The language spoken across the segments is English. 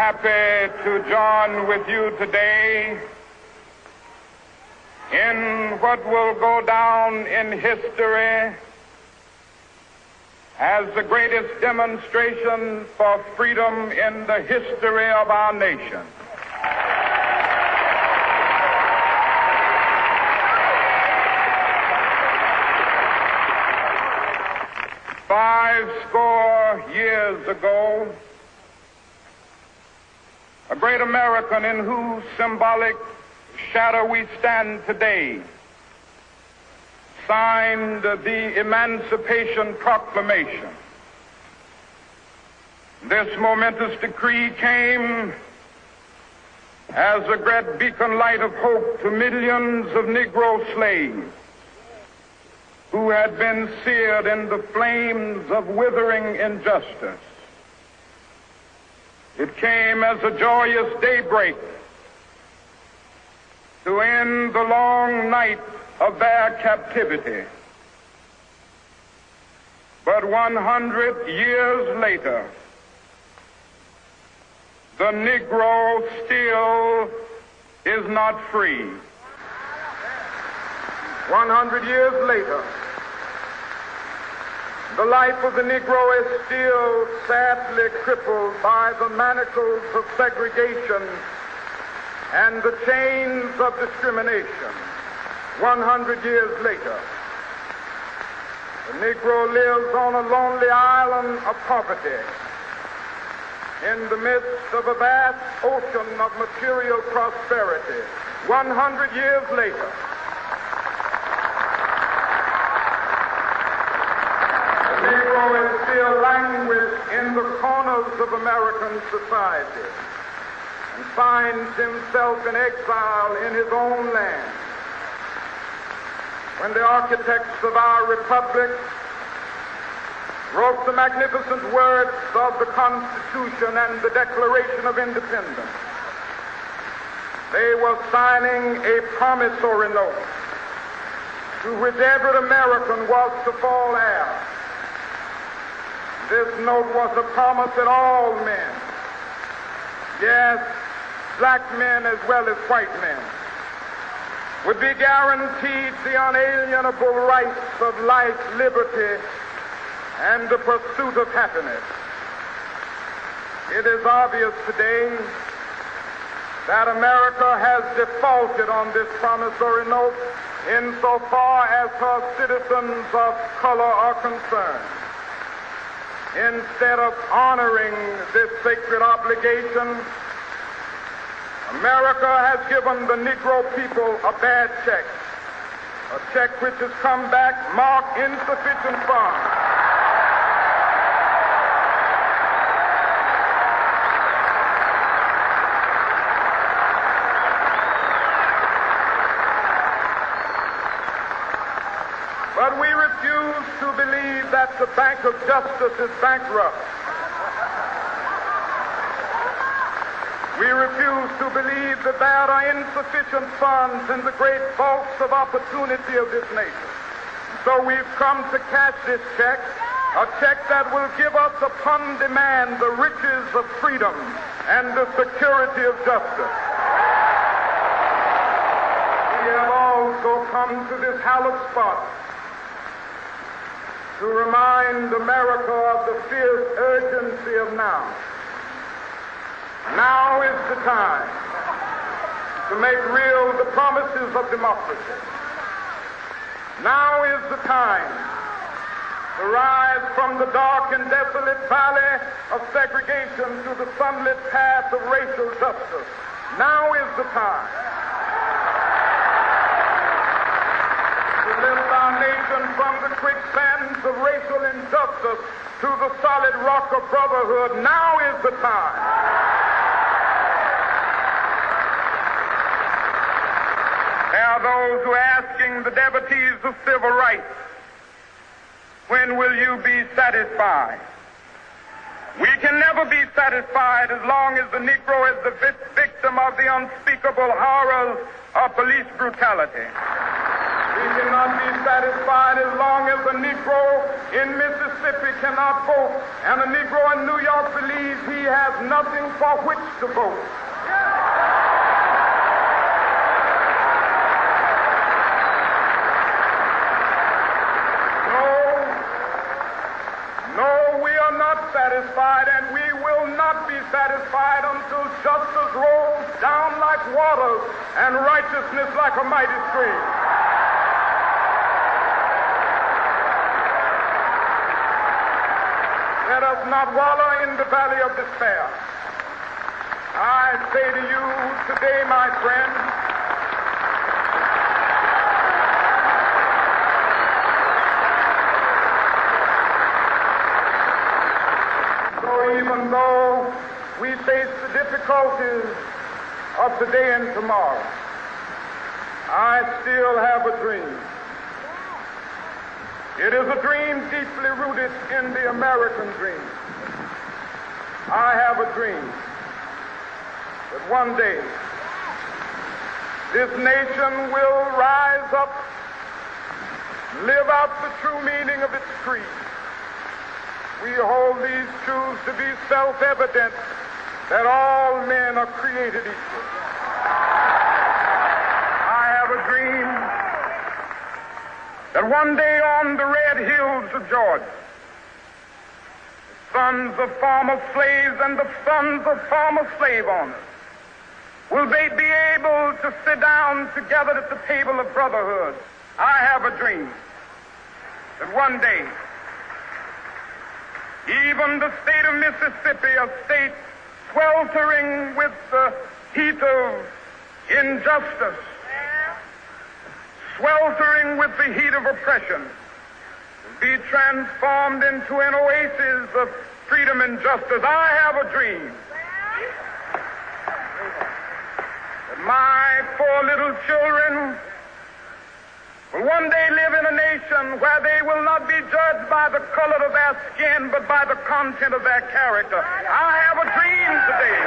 happy to join with you today in what will go down in history as the greatest demonstration for freedom in the history of our nation. Five score years ago, a great American in whose symbolic shadow we stand today signed the Emancipation Proclamation. This momentous decree came as a great beacon light of hope to millions of Negro slaves who had been seared in the flames of withering injustice. It came as a joyous daybreak to end the long night of their captivity. But 100 years later, the Negro still is not free. 100 years later, the life of the Negro is still sadly crippled by the manacles of segregation and the chains of discrimination. 100 years later, the Negro lives on a lonely island of poverty in the midst of a vast ocean of material prosperity. 100 years later, the Negro is still languished in the corners of American society and finds himself in exile in his own land. When the architects of our republic wrote the magnificent words of the Constitution and the Declaration of Independence, they were signing a promissory note to which every American was to fall heir. This note was a promise that all men, yes, black men as well as white men, would be guaranteed the unalienable rights of life, liberty, and the pursuit of happiness. It is obvious today that America has defaulted on this promissory note insofar as her citizens of color are concerned. Instead of honoring this sacred obligation, America has given the Negro people a bad check, a check which has come back marked insufficient funds. But we refuse to believe that the Bank of Justice is bankrupt. We refuse to believe that there are insufficient funds in the great vaults of opportunity of this nation. So we've come to cash this check, a check that will give us upon demand the riches of freedom and the security of justice. We have also come to this hallowed spot to remind America of the fierce urgency of now. Now is the time to make real the promises of democracy. Now is the time to rise from the dark and desolate valley of segregation to the sunlit path of racial justice. Now is the time to lift our nation from the quicksands of racial injustice to the solid rock of brotherhood. Now is the time. There are those who are asking the devotees of civil rights, when will you be satisfied? We can never be satisfied as long as the Negro is the victim of the unspeakable horrors of police brutality. We cannot be satisfied as long as a Negro in Mississippi cannot vote and a Negro in New York believes he has nothing for which to vote. No, we are not satisfied, and we will not be satisfied until justice rolls down like waters and righteousness like a mighty stream. Let us not wallow in the valley of despair. I say to you today, my friend, so even though we face the difficulties of today and tomorrow, I still have a dream. It is a dream deeply rooted in the American dream. I have a dream that one day this nation will rise up, live out the true meaning of its creed. We hold these truths to be self-evident, that all men are created equal. I have a dream that one day on the red hills of Georgia, the sons of former slaves and the sons of former slave owners will they be able to sit down together at the table of brotherhood. I have a dream that one day even the state of Mississippi, a state sweltering with the heat of injustice, sweltering with the heat of oppression, will be transformed into an oasis of freedom and justice. I have a dream that my 4 little children will one day live in a nation where they will not be judged by the color of their skin, but by the content of their character. I have a dream today.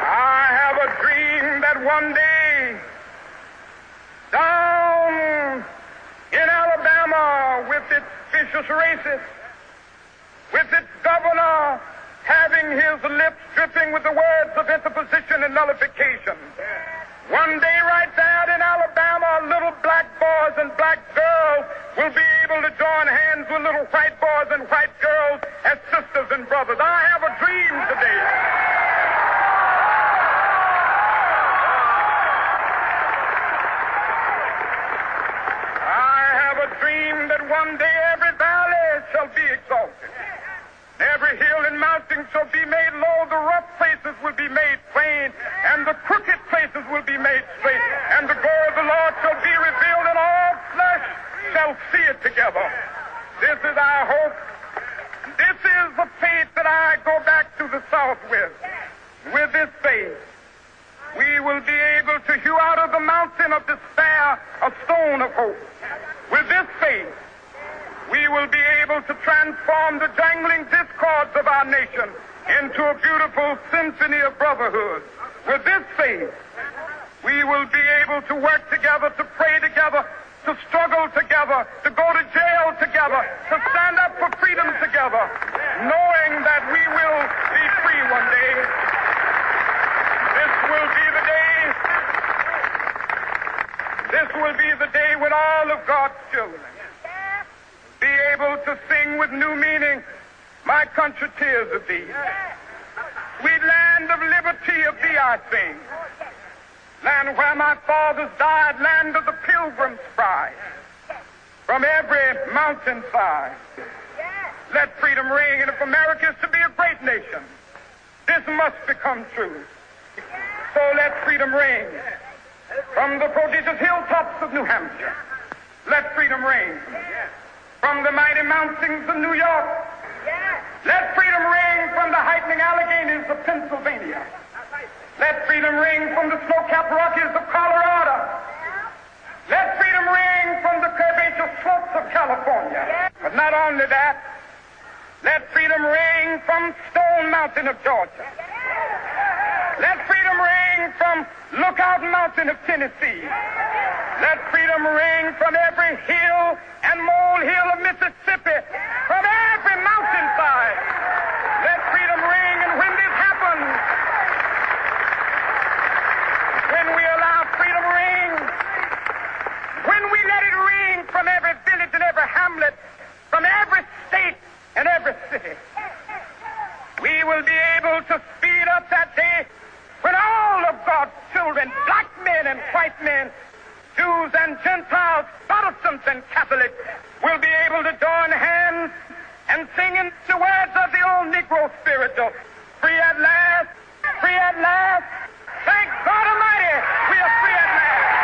I have a dream that one day, down in Alabama, with its vicious racists, with its governor having his lips dripping with the words of interposition and nullification, one day right there in Alabama, little black boys and black girls will be able to join hands with little white boys and white girls as sisters and brothers. I have a dream today. I have a dream that one day every valley shall be exalted. Every hill and mountain shall be made low, the rough places will be made plain, and the crooked places will be made straight, and the glory of the Lord shall be revealed, and all flesh shall see it together. This is our hope. This is the faith that I go back to the South with. With this faith, we will be able to hew out of the mountain of despair a stone of hope. With this faith, we will be able to transform the jangling discords of our nation into a beautiful symphony of brotherhood. With this faith, we will be able to work together, to pray together, to struggle together, to go to jail together, to stand up for freedom together, knowing that we will be free one day. This will be the day. This will be the day when all of God's children be able to sing with new meaning, my country, tears of thee. Sweet land of liberty, of thee I sing. Land where my fathers died, land of the pilgrim's pride. From every mountainside, let freedom ring. And if America is to be a great nation, this must become true. So let freedom ring. From the prodigious hilltops of New Hampshire, let freedom ring. From the mighty mountains of New York, let freedom ring. From the heightening Alleghanies of Pennsylvania, let freedom ring. From the snow-capped Rockies of Colorado, let freedom ring. From the curvaceous slopes of California. But not only that, let freedom ring from Stone Mountain of Georgia. Let freedom ring from Lookout Mountain of Tennessee. Let freedom ring from every hill and molehill of Mississippi, from every mountainside. Let freedom ring, and when this happens, when we allow freedom ring, when we let it ring from every village and every hamlet, from every state and every city, we will be able to speed up that day when all of God's children, black men and white men, Jews and Gentiles, Protestants and Catholics, will be able to join hands and sing in the words of the old Negro spiritual,